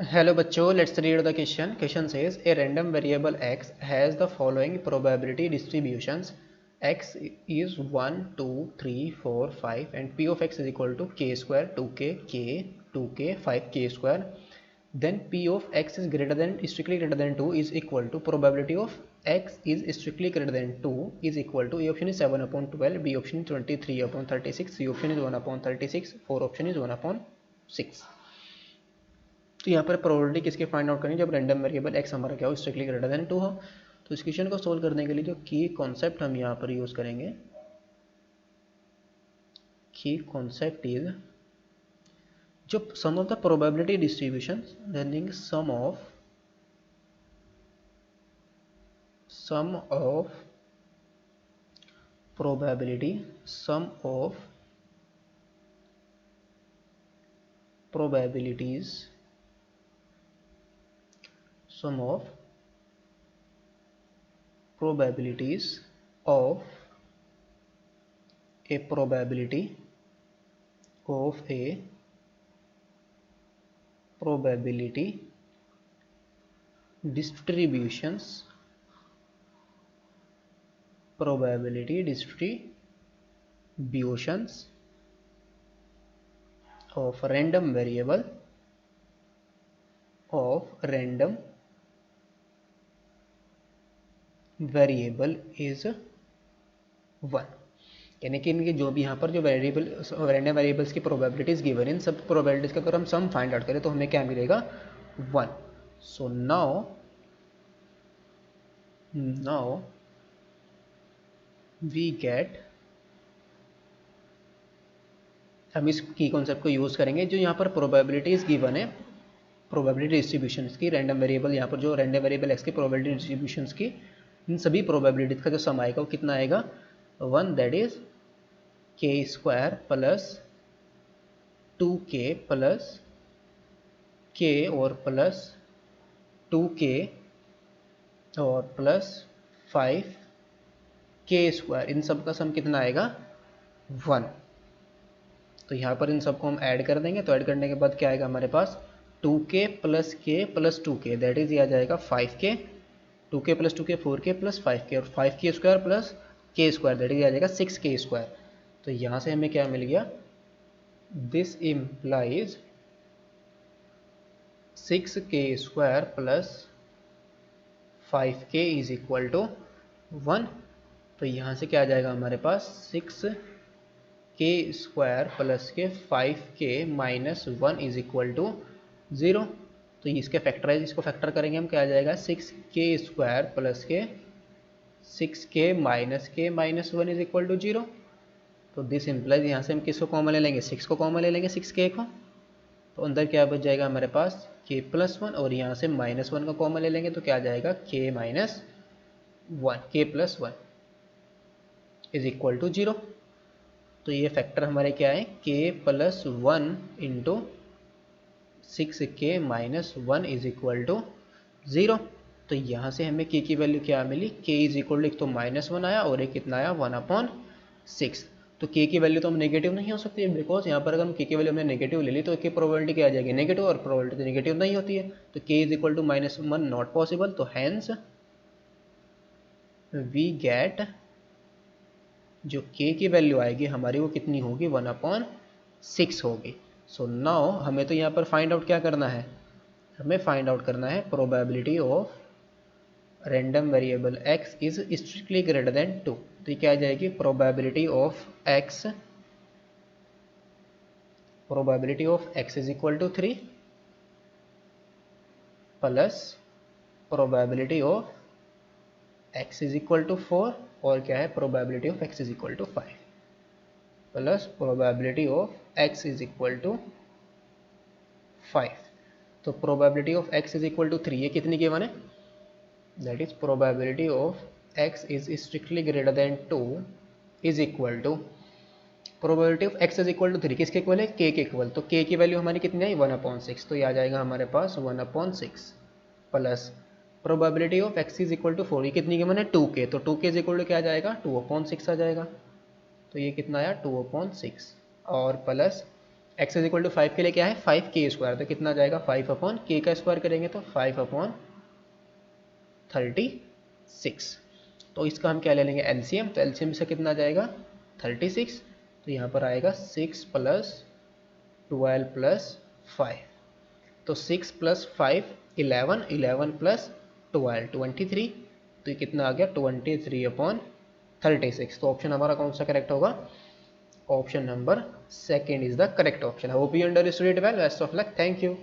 Hello बच्चों, let's read the question. Question says a random variable x has the following probability distributions. X is 1, 2, 3, 4, 5 and p of x is equal to k square, 2k, k, 2k, 5k square. Then p of x is greater than, strictly greater than 2 is equal to probability of x is strictly greater than 2 is equal to, A option is 7 upon 12, B option is 23 upon 36, C option is 1 upon 36, 4 option is 1 upon 6. तो यहाँ पर probability किसके find out करें जब random variable x हमारा क्या हो, strictly greater than 2 हो। तो इस क्वेश्चन को सोल्व करने के लिए जो की कॉन्सेप्ट हम यहाँ पर यूज़ करेंगे, की कॉन्सेप्ट इज जो sum of the probability distribution, then sum of probability, sum of probabilities, sum of probabilities of a probability of a probability distributions, probability distributions of random variable is 1। यानी कि इनके जो भी यहाँ पर जो वेरिएबल रैंडम वेरिएबल्स की probabilities given, इन सब प्रोबेबिलिटीज का अगर हम सम फाइंड आउट करें तो हमें क्या मिलेगा, 1। सो नाउ वी गेट, हम इस की कॉन्सेप्ट को यूज़ करेंगे जो यहाँ पर प्रोबेबिलिटीज गिवन है, प्रोबेबिलिटी डिस्ट्रीब्यूशन की, रैंडम वेरिएबल यहाँ पर जो रैंडम वेरिएबल एक्स की प्रोबेबिलिटी डिस्ट्रीब्यूशन की, इन सभी प्रोबेबिलिटीज का जो सम आएगा वो कितना आएगा, 1, दैट इज के स्क्वायर प्लस 2k प्लस के और प्लस 2k और प्लस 5k स्क्वायर, इन सब का सम कितना आएगा, 1। तो यहाँ पर इन सबको हम ऐड कर देंगे, तो ऐड करने के बाद क्या आएगा हमारे पास, 2k plus k plus 2k, that is ये आ जाएगा 5k, 2k plus 2k 4k plus 5k और 5k square plus k square, that is आ जाएगा 6k स्क्वायर। तो यहाँ से हमें क्या मिल गया, this implies 6k square plus 5k is equal to 1। तो यहाँ से क्या आ जाएगा हमारे पास, 6k स्क्वायर प्लस के 5k minus 1 is equal to 0। तो इसके फैक्टराइज, इसको फैक्टर करेंगे हम, क्या आ जाएगा, 6k स्क्वायर प्लस के 6k minus 1 is equal to 0। तो दिस इम्प्लाइज, यहाँ से हम किसको कॉमन ले लेंगे, 6 को कॉमन ले लेंगे, 6k को, तो अंदर क्या बच जाएगा हमारे पास, k प्लस 1 और यहाँ से माइनस 1 का कॉमन ले लेंगे तो क्या आ जाएगा, k minus 1, k plus 1 is equal to 0। तो ये फैक्टर हमारे क्या है, k plus 1 into 6k minus 1 is equal to 0। तो यहाँ से हमें k की वैल्यू क्या मिली, k इज इक्वल टू, एक तो -1 आया और एक कितना आया, 1/6। तो k की वैल्यू तो हम नेगेटिव नहीं हो सकती है, बिकॉज यहाँ पर अगर हम k की वैल्यू हमने नेगेटिव ले ली तो k प्रोबेबिलिटी क्या आ जाएगी, नेगेटिव, और प्रोबेबिलिटी नेगेटिव नहीं होती है, तो k is equal to -1 not possible. तो हैंस वी गेट, जो k की वैल्यू आएगी हमारी वो कितनी होगी, 1/6 होगी। सो नाउ हमें तो यहाँ पर फाइंड आउट क्या करना है, हमें फाइंड आउट करना है probability of random variable x is strictly greater than 2। तो क्या आ जाएगी, probability of x is equal to 3 plus probability of x is equal to 4 और क्या है, probability of x is equal to 5 plus probability of x is equal to 5। तो probability of x is equal to 3, ये कितनी given है, that is probability of x is strictly greater than 2 is equal to, probability of x is equal to 3 किसके equal है, k के equal. तो k की value हमारी कितनी आई, 1/6, तो ये आ जाएगा हमारे पास 1/6 plus probability of x is equal to 4, ये कितनी गिवन है, 2k, तो 2k इज इक्वल टू क्या आ जाएगा, 2/6 आ जाएगा। तो ये कितना आया, 2/6 और plus x is equal to 5 के लिए क्या है 5k², तो कितना जाएगा 5/k का स्क्वायर करेंगे तो 5/36। तो इसका हम क्या ले लेंगे एलसीएम, तो एलसीएम से कितना जाएगा 36, तो यहाँ पर आएगा 6 + 12 + 5, तो 6 + 5 11, 11 + 12 23, तो ये कितना आ गया 23/36। तो ऑप्शन हमारा कौन सा करेक्ट होगा, option number second is the correct option. Hope you understood it well, best of luck, thank you.